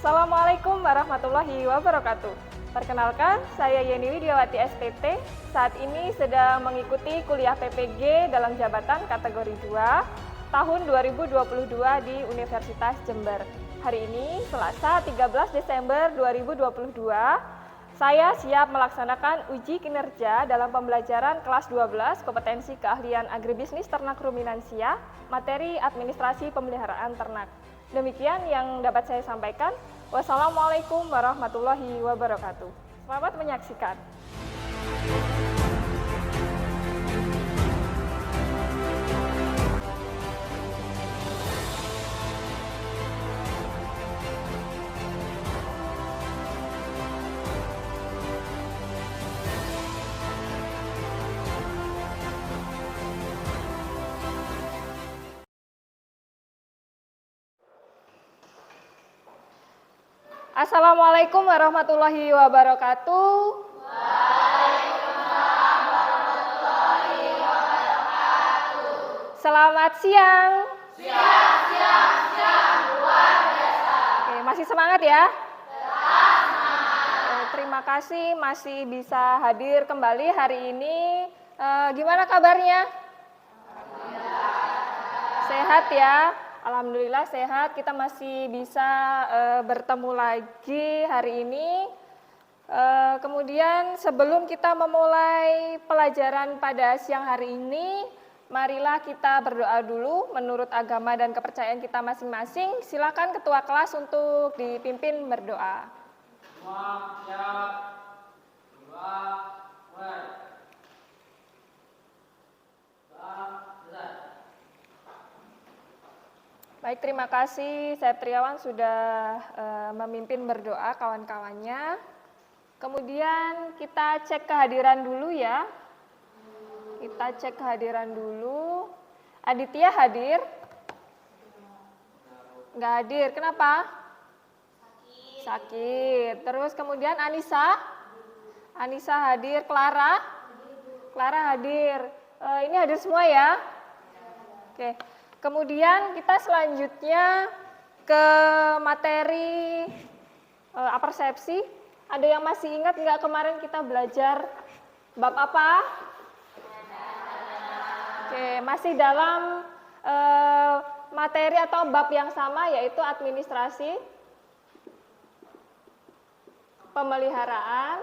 Assalamualaikum warahmatullahi wabarakatuh. Perkenalkan, saya Yeni Widiawati SPT. Saat ini sedang mengikuti kuliah PPG dalam jabatan kategori 2 tahun 2022 di Universitas Jember. Hari ini, Selasa 13 Desember 2022, saya siap melaksanakan uji kinerja dalam pembelajaran kelas 12 kompetensi keahlian agribisnis ternak ruminansia, materi administrasi pemeliharaan ternak. Demikian yang dapat saya sampaikan. Wassalamualaikum warahmatullahi wabarakatuh. Selamat menyaksikan. Assalamualaikum warahmatullahi wabarakatuh. Waalaikumsalam warahmatullahi wabarakatuh. Selamat siang. Siang, luar biasa. Oke, masih semangat ya? Tetap semangat. Terima kasih masih bisa hadir kembali hari ini. Gimana kabarnya? Sehat ya? Alhamdulillah sehat, kita masih bisa bertemu lagi hari ini. Kemudian sebelum kita memulai pelajaran pada siang hari ini, marilah kita berdoa dulu menurut agama dan kepercayaan kita masing-masing. Silakan ketua kelas untuk dipimpin berdoa. Baik, terima kasih Septriawan sudah memimpin berdoa kawan-kawannya. Kemudian kita cek kehadiran dulu ya. Kita cek kehadiran dulu. Aditya hadir? Nggak hadir, kenapa? Sakit. Terus kemudian Anissa? Anissa hadir. Clara? Clara hadir. Ini hadir semua ya? Oke. Kemudian kita selanjutnya ke materi apersepsi. Ada yang masih ingat nggak kemarin kita belajar bab apa? Oke, masih dalam materi atau bab yang sama, yaitu administrasi pemeliharaan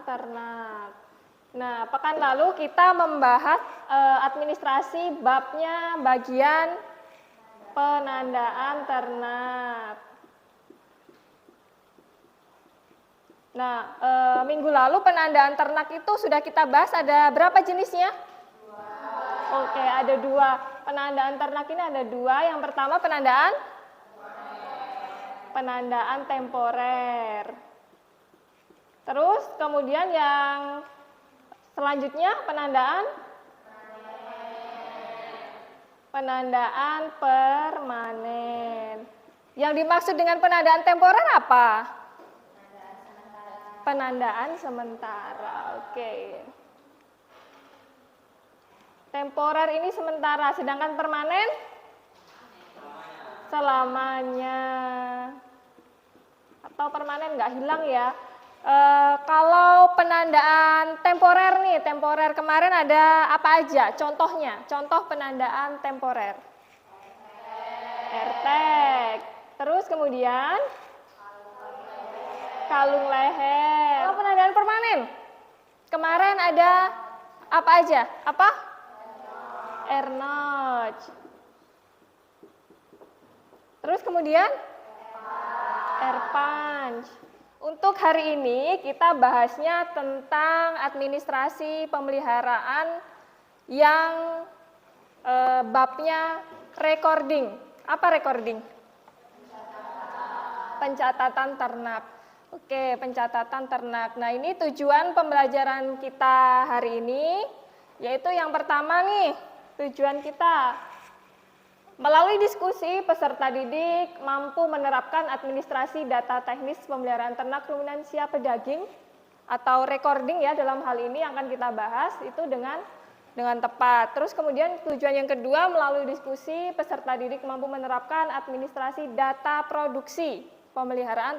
ternak. Nah, pekan lalu kita membahas administrasi babnya bagian penandaan ternak. Nah, minggu lalu penandaan ternak itu sudah kita bahas, ada berapa jenisnya? Oke, ada 2. Penandaan ternak ini ada 2. Yang pertama penandaan temporer. Terus kemudian yang selanjutnya penandaan permanen. Yang dimaksud dengan penandaan temporer apa? Penandaan sementara. Oke. Temporer ini sementara, sedangkan permanen selamanya. Atau permanen nggak hilang ya. Kalau penandaan temporer nih, temporer kemarin ada apa aja? Contohnya, contoh penandaan temporer. Ertek. Terus kemudian kalung leher. Kalau penandaan permanen, kemarin ada apa aja? Apa? Ernotch. Terus kemudian Erpanch. Untuk hari ini kita bahasnya tentang administrasi pemeliharaan yang babnya recording. Apa recording? Pencatatan ternak. Oke, pencatatan ternak. Nah, ini tujuan pembelajaran kita hari ini, yaitu yang pertama nih, tujuan kita melalui diskusi, peserta didik mampu menerapkan administrasi data teknis pemeliharaan ternak ruminansia pedaging atau recording ya, dalam hal ini yang akan kita bahas itu dengan dengan tepat. Terus kemudian tujuan yang kedua, melalui diskusi peserta didik mampu menerapkan administrasi data produksi pemeliharaan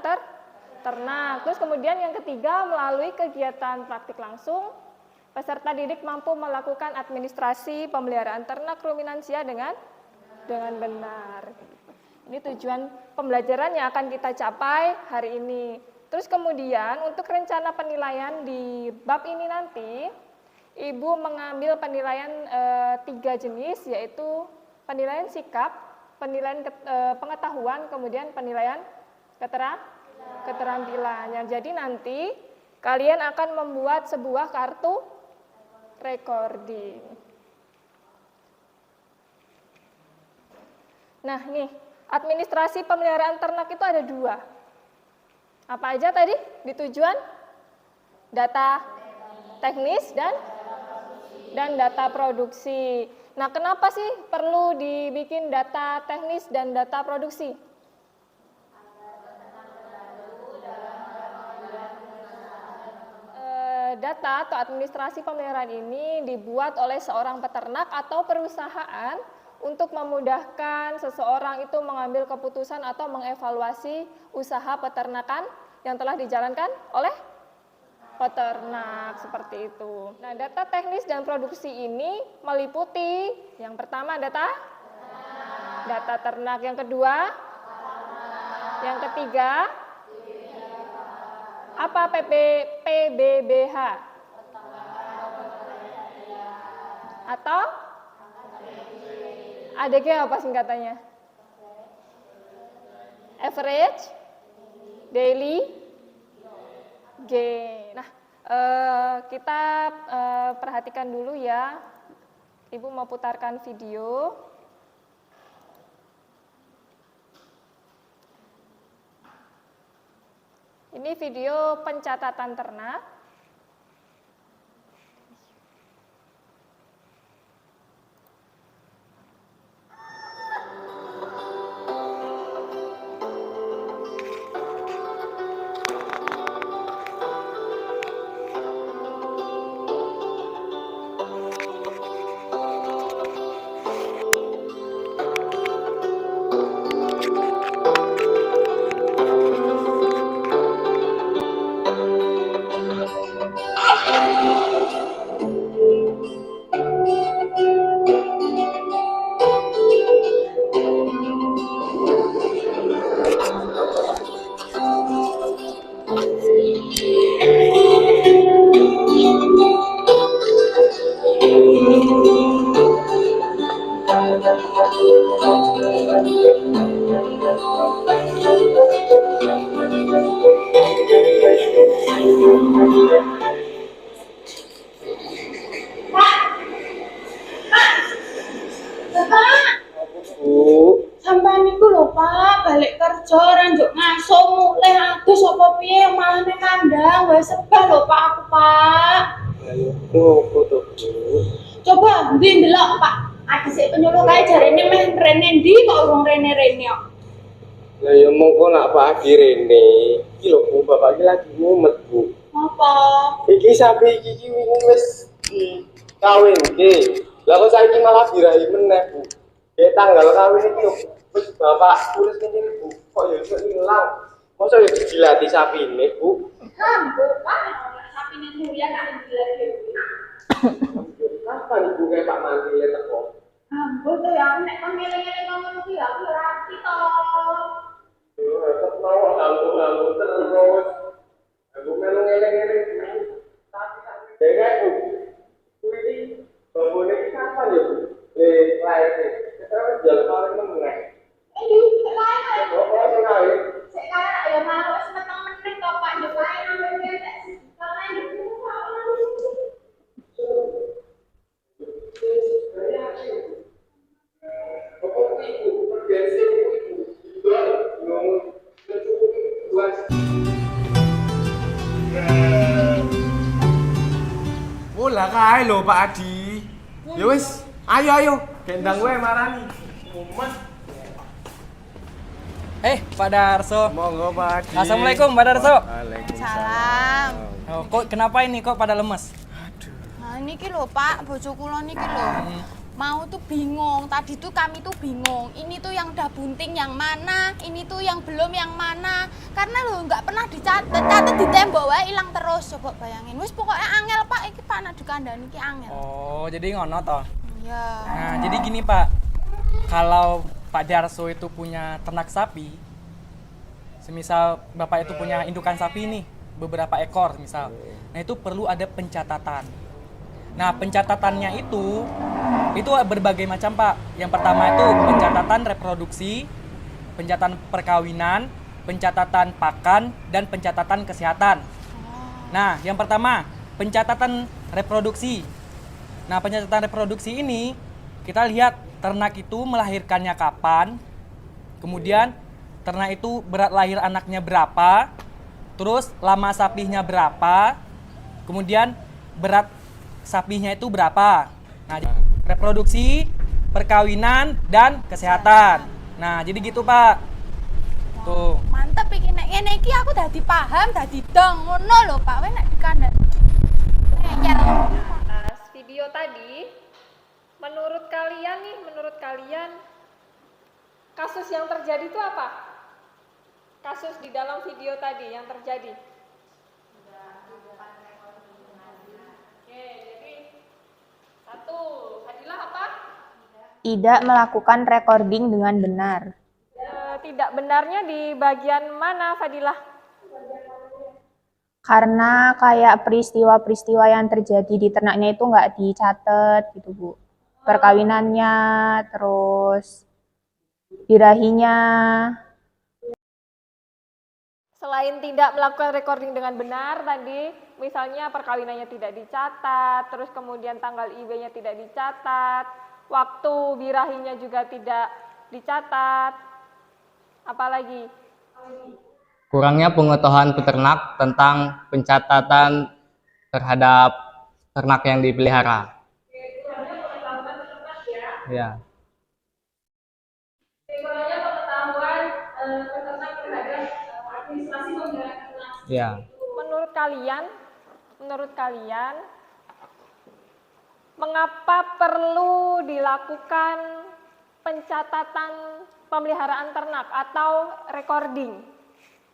ternak. Terus kemudian yang ketiga, melalui kegiatan praktik langsung peserta didik mampu melakukan administrasi pemeliharaan ternak ruminansia dengan benar. Ini tujuan pembelajaran yang akan kita capai hari ini. Terus kemudian untuk rencana penilaian di bab ini nanti, Ibu mengambil penilaian 3 jenis, yaitu penilaian sikap, penilaian pengetahuan, kemudian penilaian keterampilan. Jadi nanti kalian akan membuat sebuah kartu recording. Nah nih, administrasi pemeliharaan ternak itu ada 2. Apa aja tadi di tujuan? Data teknis dan data produksi. Nah, kenapa sih perlu dibikin data teknis dan data produksi? Data atau administrasi pemeliharaan ini dibuat oleh seorang peternak atau perusahaan untuk memudahkan seseorang itu mengambil keputusan atau mengevaluasi usaha peternakan yang telah dijalankan oleh peternak, seperti itu. Nah, data teknis dan produksi ini meliputi yang pertama data ternak, yang kedua, yang ketiga, apa PBBH? Atau ADG apa singkatannya? Average Daily Gain. Nah, kita perhatikan dulu ya. Ibu mau putarkan video. Ini video pencatatan ternak. Sampai niku lho Pak, balik kerja ora njuk ngaso mulih adus apa piye malah ning kandang wis sebel lho Pak aku Pak. Ayo opo to, Bu? Coba ndi ndelok Pak. Ada sik penyuluh kae jarene meh rene ndi kok urung rene-rene kok. Lah ya mongko nak Pak Adi rene. Iki lho Bu, Bapak iki lagi mumet, Bu. Apa? Iki sapi iki wis dikawinke. Lah kok saiki malah dirahi meneh, Bu. Tanggal kawin iki lho wis Bapak tulis ngene Bu. Kok ya iso ilang. Mosok ya digilati sapine, Bu? Bu, Pak, sapine Surya tak dilati. Kapan Ibu kayak Pak Mantri teko? Bu, to ya nek kon ngeleng-eleng ngono kuwi aku ora ngerti to. Yo tetep mau nganggo terus. Aku melu ngeleng-eleng. Tapi dengar Bu. Kuwi babone iki kapan ya Bu? Lahir. Terus jalan kawin meneh. Sek Sekali. kaya ya mau wis meneng-meneng to Pak, yo kae nang ngene. Kalau ini Pak. Lah kae lho Pak Adi. Ya wis, ayo gendang wae marani. Mumet. Pak Darso. Monggo Pak Adi. Assalamualaikum Pak Darso. Waalaikumsalam. Salam. Oh, kok kenapa ini kok pada lemes? niki lho Pak, bojo kula niki lho. Mau tuh bingung, tadi tuh kami tuh bingung. Ini tuh yang udah bunting yang mana, ini tuh yang belum yang mana. Karena lho nggak pernah dicatat di tembok wae ilang terus. Coba bayangin. Wis pokoknya angel Pak, iki Pak nak dikandani iki angel. Oh, jadi ngono toh. Iya. Nah, jadi gini Pak. Kalau Pak Darso itu punya ternak sapi, semisal Bapak itu punya indukan sapi nih, beberapa ekor misal. Nah, itu perlu ada pencatatan. Nah, pencatatannya itu berbagai macam, Pak. Yang pertama itu pencatatan reproduksi, pencatatan perkawinan, pencatatan pakan, dan pencatatan kesehatan. Nah, yang pertama, pencatatan reproduksi. Nah, pencatatan reproduksi ini, kita lihat ternak itu melahirkannya kapan, kemudian ternak itu berat lahir anaknya berapa, terus lama sapinya berapa, kemudian berat sapinya itu berapa. Nah, reproduksi, perkawinan, dan kesehatan. Nah, jadi gitu Pak. Tuh. Mantep iki nek ngene iki aku dadi paham, dadi dong ngono lho Pak. Wis nek dikandani. Ngeyer. Atas video tadi, menurut kalian kasus yang terjadi itu apa? Kasus di dalam video tadi yang terjadi. Oke, jadi satu, Fadilah apa? Tidak melakukan recording dengan benar. Tidak benarnya di bagian mana, Fadilah? Karena kayak peristiwa-peristiwa yang terjadi di ternaknya itu nggak dicatat gitu Bu. Perkawinannya, terus birahinya. Selain tidak melakukan recording dengan benar tadi, misalnya perkawinannya tidak dicatat, terus kemudian tanggal IB-nya tidak dicatat, waktu birahinya juga tidak dicatat, apalagi? Kurangnya pengetahuan peternak tentang pencatatan terhadap ternak yang dipelihara. Ya. Kurangnya pengetahuan peternak terhadap administrasi pemeliharaan ternak. Ya. Menurut kalian, mengapa perlu dilakukan pencatatan pemeliharaan ternak atau recording?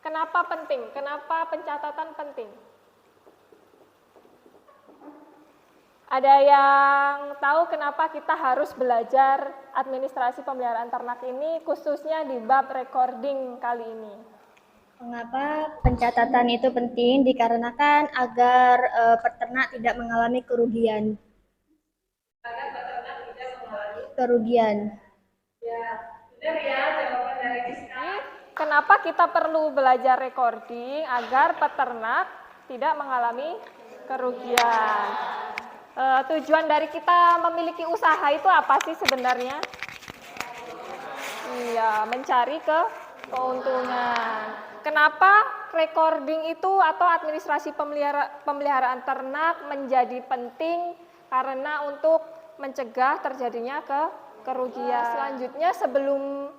Kenapa penting? Kenapa pencatatan penting? Ada yang tahu kenapa kita harus belajar administrasi pemeliharaan ternak ini, khususnya di bab recording kali ini? Mengapa pencatatan itu penting? Dikarenakan agar peternak tidak mengalami kerugian. Agar peternak tidak mengalami Kerugian. Ya, benar ya jawaban dari Rizka. Kenapa kita perlu belajar recording agar peternak tidak mengalami kerugian? Tujuan dari kita memiliki usaha itu apa sih sebenarnya? Iya, mencari keuntungan. Kenapa recording itu atau administrasi pemeliharaan ternak menjadi penting? Karena untuk mencegah terjadinya kerugian. Selanjutnya, sebelum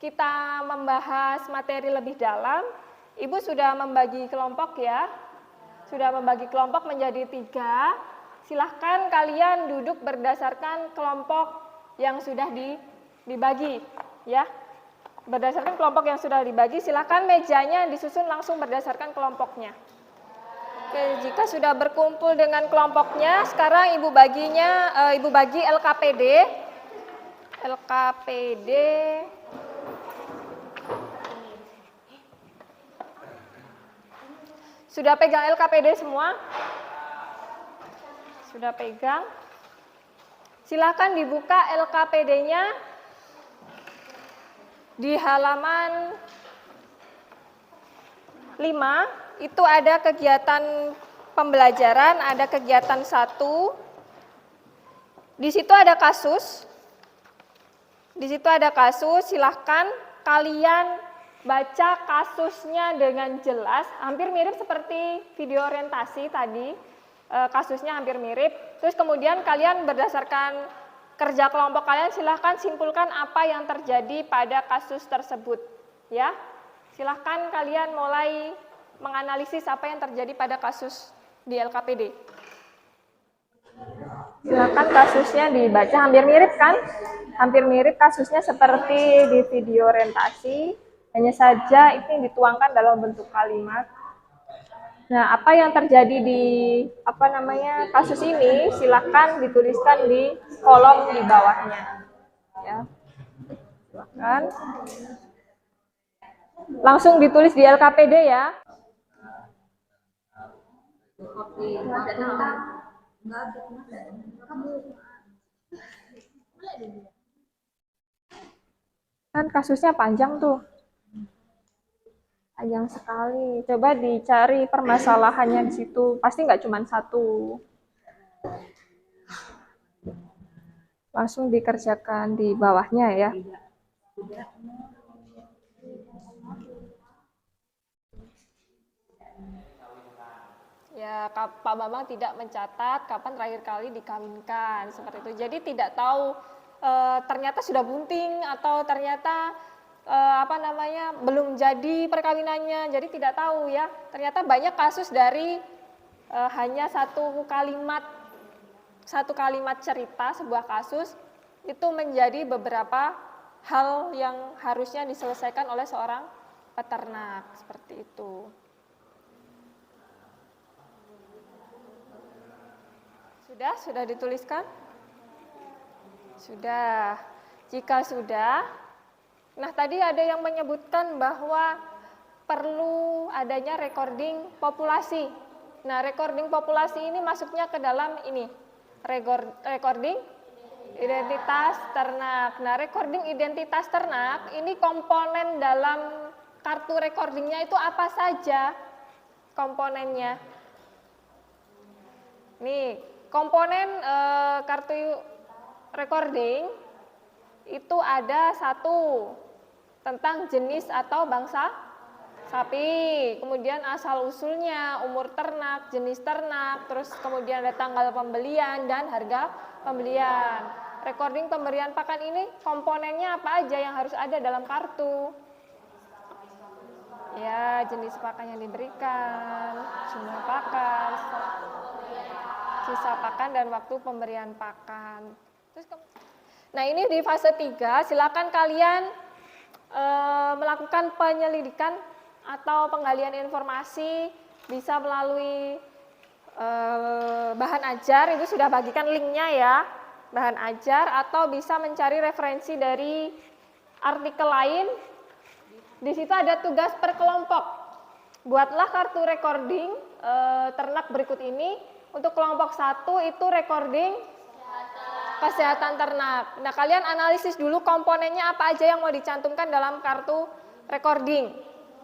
kita membahas materi lebih dalam, Ibu sudah membagi kelompok ya, sudah membagi kelompok menjadi 3. Silahkan kalian duduk berdasarkan kelompok yang sudah dibagi ya. Berdasarkan kelompok yang sudah dibagi, silahkan mejanya disusun langsung berdasarkan kelompoknya. Oke, jika sudah berkumpul dengan kelompoknya, sekarang Ibu bagi LKPD. LKPD. Sudah pegang LKPD semua? Sudah pegang? Silakan dibuka LKPD-nya di halaman 5. Itu ada kegiatan pembelajaran, ada kegiatan 1. Di situ ada kasus. Di situ ada kasus, silahkan kalian baca kasusnya dengan jelas. Hampir mirip seperti video orientasi tadi. Kasusnya hampir mirip. Terus kemudian kalian berdasarkan kerja kelompok kalian silahkan simpulkan apa yang terjadi pada kasus tersebut. Ya, silahkan kalian mulai menganalisis apa yang terjadi pada kasus di LKPD. Silakan kasusnya dibaca, hampir mirip kan? Hampir mirip kasusnya seperti di video orientasi, hanya saja ini dituangkan dalam bentuk kalimat. Nah, apa yang terjadi di kasus ini silakan dituliskan di kolom di bawahnya. Ya. Silakan. Langsung ditulis di LKPD ya. Kan kasusnya panjang tuh. Panjang sekali. Coba dicari permasalahannya di situ. Pasti nggak cuma satu. Langsung dikerjakan di bawahnya ya. Ya, Pak Bambang tidak mencatat kapan terakhir kali dikawinkan, seperti itu. Jadi tidak tahu ternyata sudah bunting atau ternyata belum jadi perkawinannya. Jadi tidak tahu ya. Ternyata banyak kasus dari hanya satu kalimat cerita sebuah kasus itu menjadi beberapa hal yang harusnya diselesaikan oleh seorang peternak, seperti itu. Sudah dituliskan? Sudah. Jika sudah, nah tadi ada yang menyebutkan bahwa perlu adanya recording populasi. Nah, recording populasi ini masuknya ke dalam ini, recording identitas ternak. Nah, recording identitas ternak ini komponen dalam kartu recordingnya itu apa saja komponennya? Nih. Komponen kartu recording itu ada satu tentang jenis atau bangsa sapi, kemudian asal-usulnya, umur ternak, jenis ternak, terus kemudian ada tanggal pembelian dan harga pembelian. Recording pemberian pakan ini komponennya apa aja yang harus ada dalam kartu? Ya, jenis pakan yang diberikan, jumlah pakan, sisa pakan dan waktu pemberian pakan. Nah, ini di fase 3, silakan kalian melakukan penyelidikan atau penggalian informasi bisa melalui bahan ajar, itu sudah bagikan linknya ya, bahan ajar, atau bisa mencari referensi dari artikel lain. Di situ ada tugas per kelompok. Buatlah kartu recording ternak berikut ini. Untuk kelompok 1 itu recording kesehatan ternak. Nah, kalian analisis dulu komponennya apa aja yang mau dicantumkan dalam kartu recording.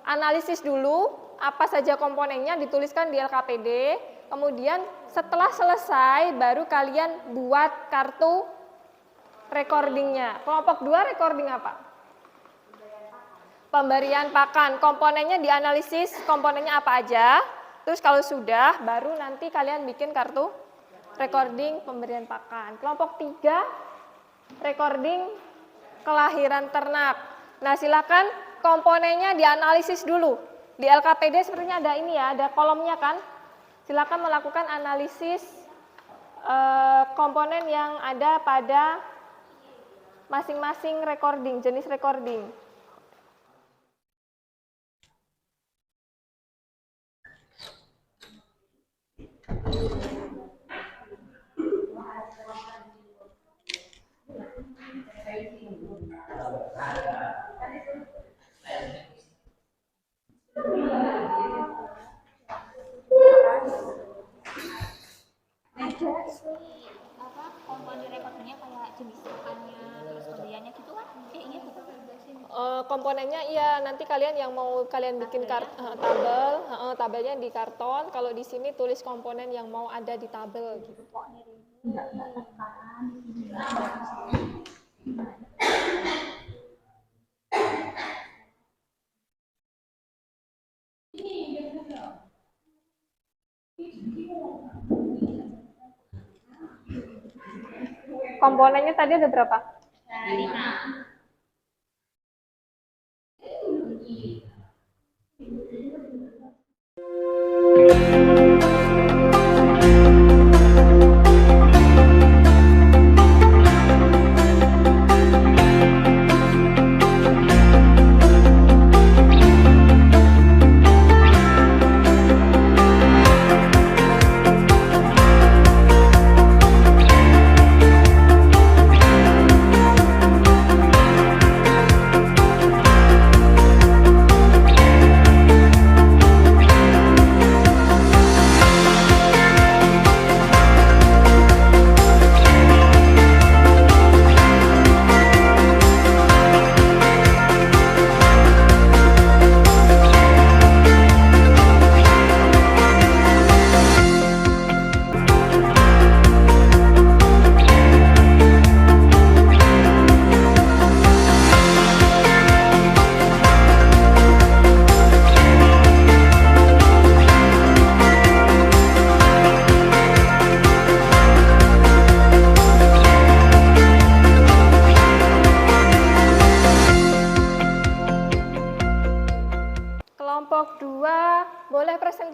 Analisis dulu apa saja komponennya, dituliskan di LKPD. Kemudian setelah selesai baru kalian buat kartu recordingnya. Kelompok 2 recording apa? Pemberian pakan. Komponennya dianalisis komponennya apa aja. Terus kalau sudah, baru nanti kalian bikin kartu recording pemberian pakan. Kelompok 3, recording kelahiran ternak. Nah, silakan komponennya dianalisis dulu. Di LKPD sepertinya ada ini ya, ada kolomnya kan. Silakan melakukan analisis komponen yang ada pada masing-masing recording, jenis recording. Komponen recordingnya kayak jenis pakannya, terus pembeliannya gitu kan? Iya betul. Komponennya iya, nanti kalian yang mau kalian bikin tabelnya di karton. Kalau di sini tulis komponen yang mau ada di tabel gitu. Komponennya tadi ada berapa? 5.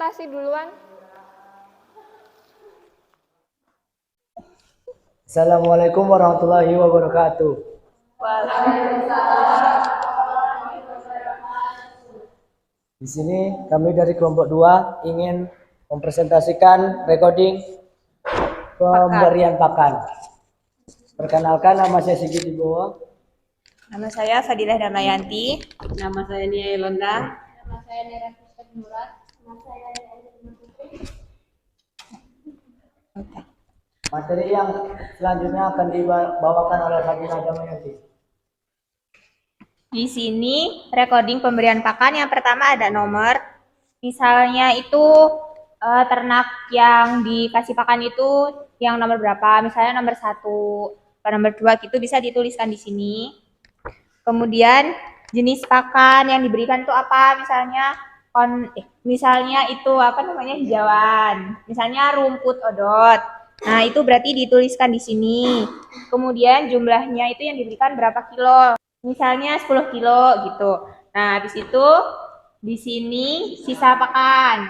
presentasi duluan. Assalamualaikum warahmatullahi wabarakatuh. Di sini kami dari kelompok 2 ingin mempresentasikan recording pemberian pakan. Perkenalkan, nama saya Sigit Ibowo. Nama saya Fadilah Damayanti. Nama saya Nia Yolanda. Nama saya Nera Kristin Murat. Nama saya Materi yang selanjutnya akan dibawakan oleh Fadilah Damayanti. Di sini recording pemberian pakan yang pertama ada nomor. Misalnya itu ternak yang dikasih pakan itu yang nomor berapa? Misalnya nomor 1 atau nomor 2 gitu bisa dituliskan di sini. Kemudian jenis pakan yang diberikan itu apa? Misalnya itu apa namanya hijauan. Misalnya rumput odot. Nah, itu berarti dituliskan di sini. Kemudian jumlahnya itu yang diberikan berapa kilo? Misalnya 10 kilo gitu. Nah, habis itu di sini sisa pakan.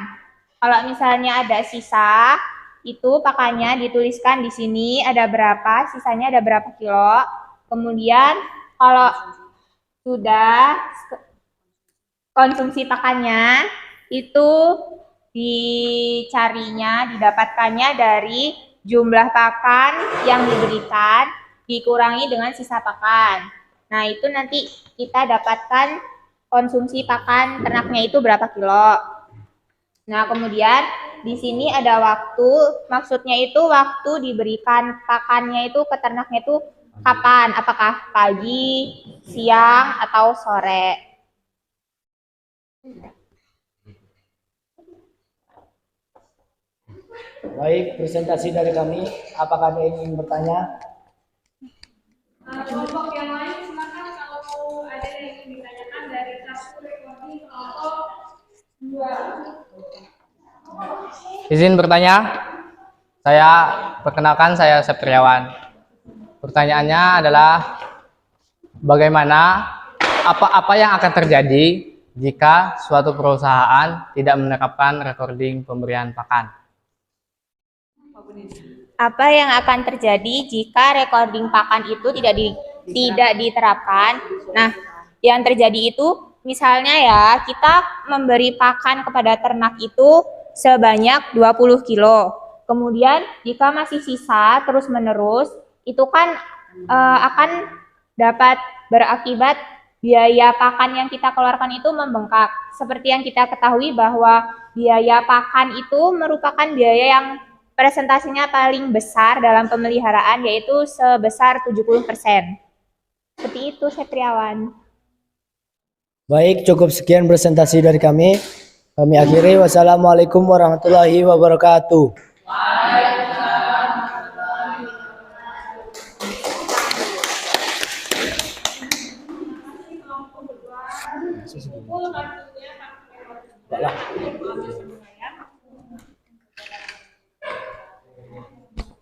Kalau misalnya ada sisa, itu pakannya dituliskan di sini ada berapa, sisanya ada berapa kilo. Kemudian kalau sudah konsumsi pakannya itu didapatkannya dari jumlah pakan yang diberikan dikurangi dengan sisa pakan. Nah, itu nanti kita dapatkan konsumsi pakan ternaknya itu berapa kilo. Nah, kemudian di sini ada waktu, maksudnya itu waktu diberikan pakannya itu ke ternaknya itu kapan? Apakah pagi, siang, atau sore? Baik, presentasi dari kami. Apakah ada yang ingin bertanya? Kelompok yang lain silakan kalau ada yang ingin ditanyakan dari satu recording kelompok 2. Izin bertanya. Perkenalkan saya Septriawan. Pertanyaannya adalah bagaimana apa yang akan terjadi jika suatu perusahaan tidak menerapkan recording pemberian pakan? Apa yang akan terjadi jika recording pakan itu tidak diterapkan? Nah, yang terjadi itu misalnya ya, kita memberi pakan kepada ternak itu sebanyak 20 kilo. Kemudian jika masih sisa terus-menerus, itu kan akan dapat berakibat biaya pakan yang kita keluarkan itu membengkak. Seperti yang kita ketahui bahwa biaya pakan itu merupakan biaya yang presentasinya paling besar dalam pemeliharaan, yaitu sebesar 70%. Seperti itu, Septriawan. Baik, cukup sekian presentasi dari kami. Kami akhiri. Wassalamualaikum warahmatullahi wabarakatuh.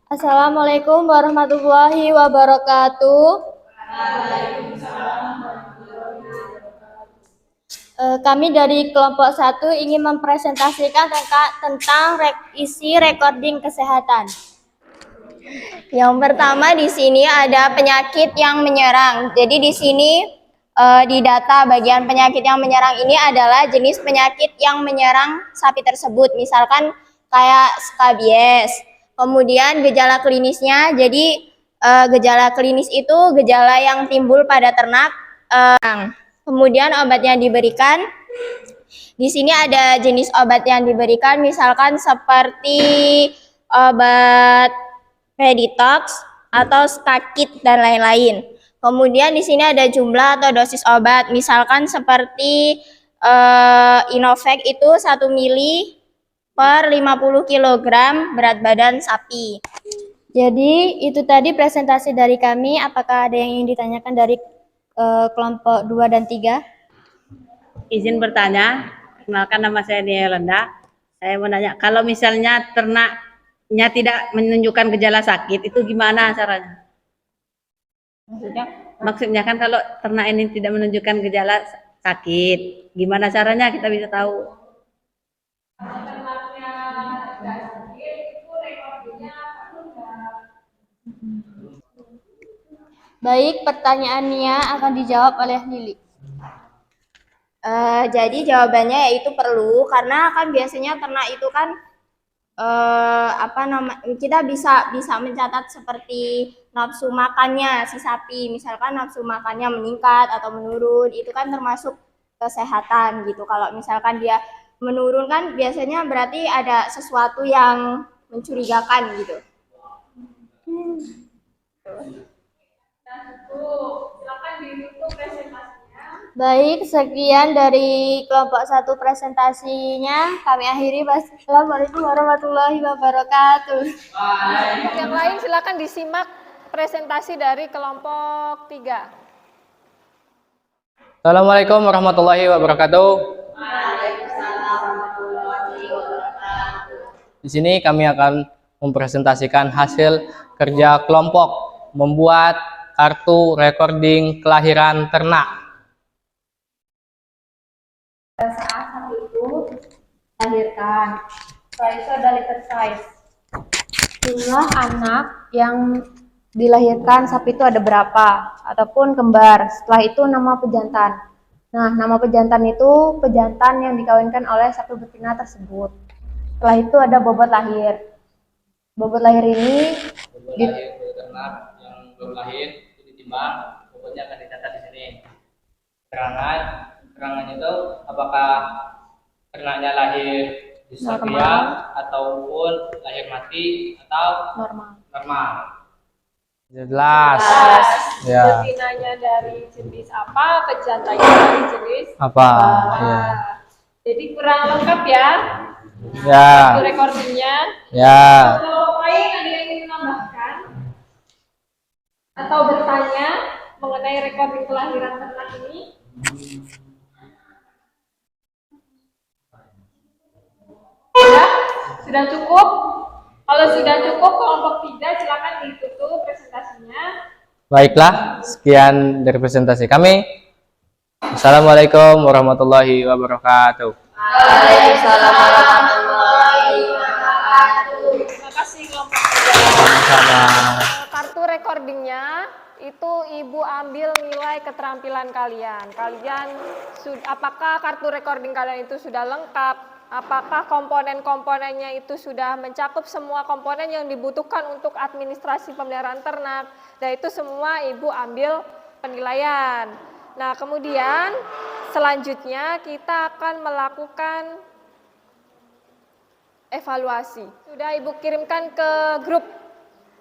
Assalamualaikum warahmatullahi wabarakatuh. Kami dari kelompok 1 ingin mempresentasikan tentang isi recording kesehatan. Yang pertama di sini ada penyakit yang menyerang. Jadi di sini di data bagian penyakit yang menyerang ini adalah jenis penyakit yang menyerang sapi tersebut. Misalkan kayak skabies. Kemudian gejala klinisnya, jadi gejala klinis itu gejala yang timbul pada ternak. Kemudian obat yang diberikan, di sini ada jenis obat yang diberikan, misalkan seperti obat Preditox atau Skakit dan lain-lain. Kemudian di sini ada jumlah atau dosis obat, misalkan seperti Inovac itu 1 mili per 50 kg berat badan sapi. Jadi itu tadi presentasi dari kami. Apakah ada yang ingin ditanyakan dari kelompok 2 dan 3? Izin bertanya, kenalkan nama saya Nia Yolanda. Saya mau nanya, kalau misalnya ternaknya tidak menunjukkan gejala sakit, itu gimana caranya? Maksudnya kan kalau ternak ini tidak menunjukkan gejala sakit, gimana caranya kita bisa tahu? Baik, pertanyaannya akan dijawab oleh Lili. Jadi jawabannya yaitu perlu, karena kan biasanya ternak itu kan kita bisa mencatat seperti nafsu makannya si sapi, misalkan nafsu makannya meningkat atau menurun, itu kan termasuk kesehatan gitu. Kalau misalkan dia menurun kan biasanya berarti ada sesuatu yang mencurigakan gitu. Silakan ditutup presentasinya. Baik, sekian dari kelompok 1 presentasinya. Kami akhiri. Wassalamualaikum warahmatullahi wabarakatuh. Yang lain silakan disimak presentasi dari kelompok 3. Assalamualaikum warahmatullahi wabarakatuh. Di sini kami akan mempresentasikan hasil kerja kelompok membuat kartu recording kelahiran ternak. Saat sapi itu dilahirkan, setelah itu ada litter size. Jumlah anak yang dilahirkan sapi itu ada berapa, ataupun kembar. Setelah itu nama pejantan. Nah, nama pejantan itu pejantan yang dikawinkan oleh sapi betina tersebut. Setelah itu ada bobot lahir. Bobot lahir ini Ternak yang belum lahir itu ditimbang, bobotnya akan dicatat di sini. Keterangannya itu apakah ternaknya lahir disfavia ataupun lahir mati atau normal. Jelas. Ya. Betinanya dari jenis apa, pejantannya dari jenis Apa? Ya. Jadi kurang lengkap ya. Ya. Itu recordingnya. Ya. Kalau lain ada yang ingin menambahkan atau bertanya mengenai recording kelahiran ternak ini? Sudah cukup? Kalau sudah cukup, kelompok 3 silakan ditutup presentasinya. Baiklah, sekian dari presentasi kami. Assalamualaikum warahmatullahi wabarakatuh. Waalaikumsalam warahmatullahi wabarakatuh. Terima kasih kelompok 3. Sama-sama. Kartu recordingnya itu Ibu ambil nilai keterampilan kalian. Apakah kartu recording kalian itu sudah lengkap? Apakah komponen-komponennya itu sudah mencakup semua komponen yang dibutuhkan untuk administrasi pemeliharaan ternak? Dan itu semua Ibu ambil penilaian. Nah, kemudian selanjutnya kita akan melakukan evaluasi. Sudah Ibu kirimkan ke grup.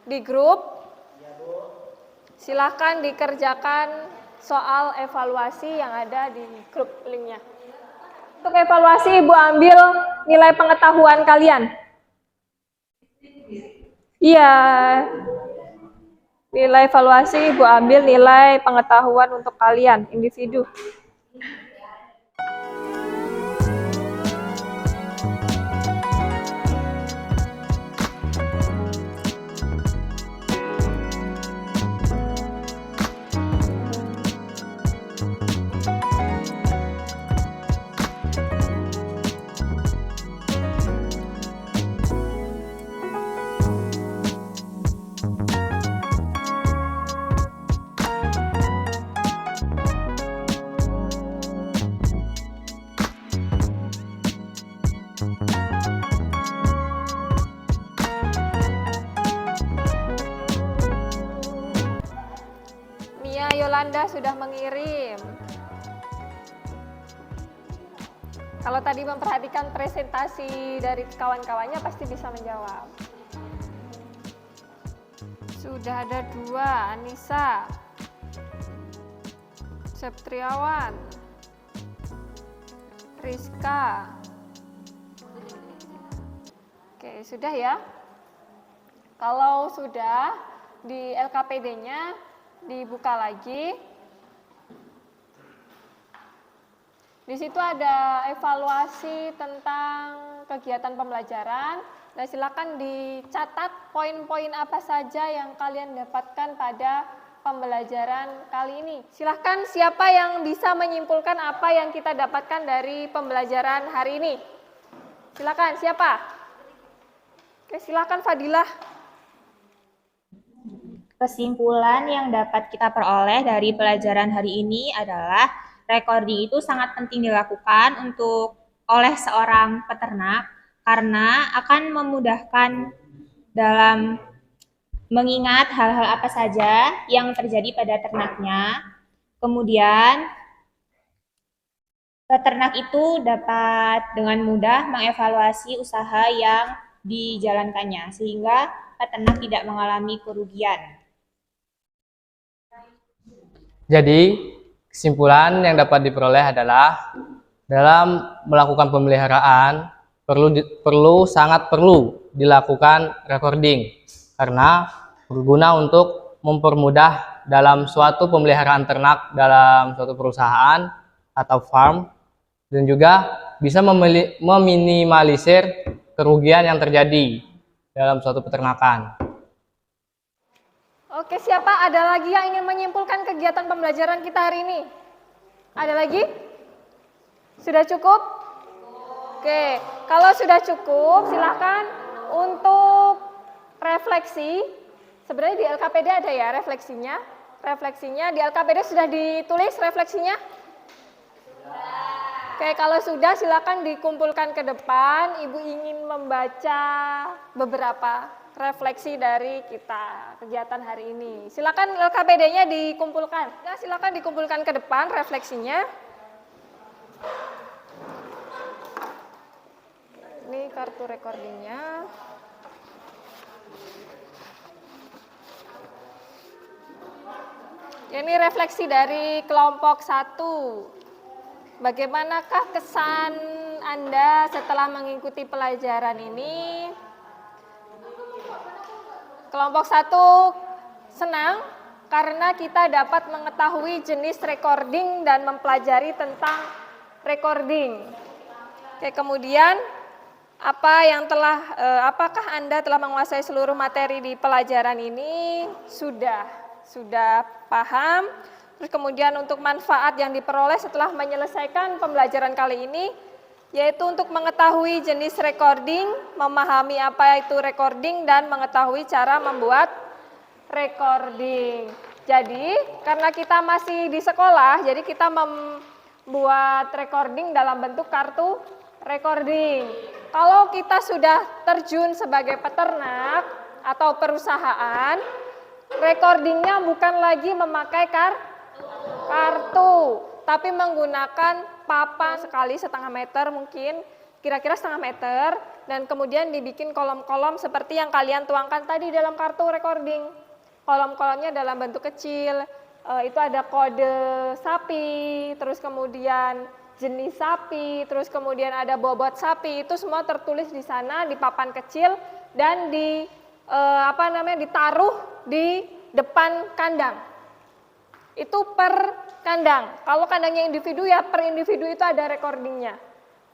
Di grup, silakan dikerjakan soal evaluasi yang ada di grup linknya. Untuk evaluasi Ibu ambil nilai pengetahuan kalian. Iya. Nilai evaluasi Ibu ambil nilai pengetahuan untuk kalian, individu. Yolanda sudah mengirim. Kalau tadi memperhatikan presentasi dari kawan-kawannya pasti bisa menjawab. Sudah ada 2, Anissa, Septriawan, Rizka. Oke, sudah ya. Kalau sudah, di LKPD-nya dibuka lagi. Di situ ada evaluasi tentang kegiatan pembelajaran. Nah, silakan dicatat poin-poin apa saja yang kalian dapatkan pada pembelajaran kali ini. Silakan siapa yang bisa menyimpulkan apa yang kita dapatkan dari pembelajaran hari ini. Silakan, siapa? Oke, silakan Fadilah. Kesimpulan yang dapat kita peroleh dari pelajaran hari ini adalah recording itu sangat penting dilakukan oleh seorang peternak karena akan memudahkan dalam mengingat hal-hal apa saja yang terjadi pada ternaknya. Kemudian peternak itu dapat dengan mudah mengevaluasi usaha yang dijalankannya sehingga peternak tidak mengalami kerugian. Jadi, kesimpulan yang dapat diperoleh adalah dalam melakukan pemeliharaan sangat perlu dilakukan recording karena berguna untuk mempermudah dalam suatu pemeliharaan ternak dalam suatu perusahaan atau farm dan juga bisa meminimalisir kerugian yang terjadi dalam suatu peternakan. Oke, siapa? Ada lagi yang ingin menyimpulkan kegiatan pembelajaran kita hari ini? Ada lagi? Sudah cukup? Oke, kalau sudah cukup, silakan untuk refleksi. Sebenarnya di LKPD ada ya refleksinya. Refleksinya di LKPD sudah ditulis refleksinya? Oke, kalau sudah silakan dikumpulkan ke depan. Ibu ingin membaca beberapa refleksi dari kita kegiatan hari ini. Silakan LKPD-nya dikumpulkan. Ya, silakan dikumpulkan ke depan refleksinya. Ini kartu recordingnya. Ini refleksi dari kelompok 1. Bagaimanakah kesan Anda setelah mengikuti pelajaran ini? Kelompok 1 senang karena kita dapat mengetahui jenis recording dan mempelajari tentang recording. Oke, kemudian apakah Anda telah menguasai seluruh materi di pelajaran ini? Sudah paham. Terus kemudian untuk manfaat yang diperoleh setelah menyelesaikan pembelajaran kali ini, yaitu untuk mengetahui jenis recording, memahami apa itu recording, dan mengetahui cara membuat recording. Jadi, karena kita masih di sekolah, jadi kita membuat recording dalam bentuk kartu recording. Kalau kita sudah terjun sebagai peternak atau perusahaan, recordingnya bukan lagi memakai kartu, tapi menggunakan papan sekali setengah meter mungkin, kira-kira setengah meter, dan kemudian dibikin kolom-kolom seperti yang kalian tuangkan tadi dalam kartu recording. Kolom-kolomnya dalam bentuk kecil, itu ada kode sapi, terus kemudian jenis sapi, terus kemudian ada bobot sapi, itu semua tertulis di sana di papan kecil dan ditaruh di depan kandang. Itu per kandang. Kalau kandangnya individu ya per individu itu ada recordingnya.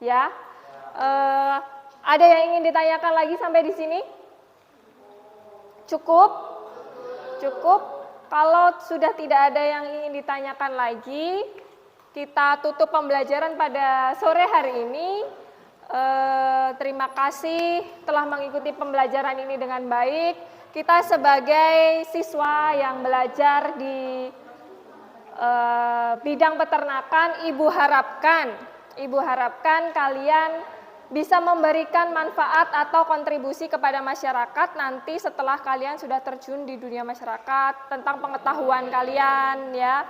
Ya, ada yang ingin ditanyakan lagi sampai di sini? Cukup? Kalau sudah tidak ada yang ingin ditanyakan lagi, kita tutup pembelajaran pada sore hari ini. Terima kasih telah mengikuti pembelajaran ini dengan baik. Kita sebagai siswa yang belajar di bidang peternakan, ibu harapkan kalian bisa memberikan manfaat atau kontribusi kepada masyarakat nanti setelah kalian sudah terjun di dunia masyarakat tentang pengetahuan kalian ya.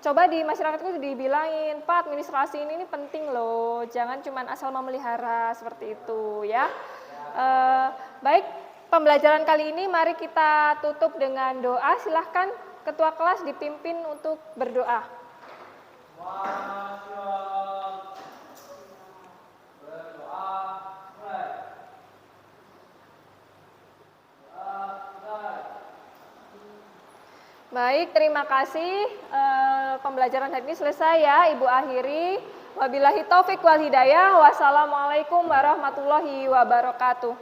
Coba di masyarakat itu dibilangin, Pak, administrasi ini penting loh, jangan cuma asal memelihara seperti itu ya. Baik, pembelajaran kali ini mari kita tutup dengan doa. Silahkan Ketua kelas dipimpin untuk berdoa. Baik, terima kasih. Pembelajaran hari ini selesai ya, Ibu akhiri. Wabillahi taufik wal hidayah. Wassalamualaikum warahmatullahi wabarakatuh.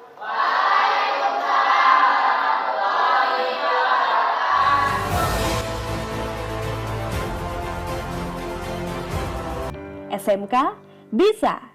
SMK bisa.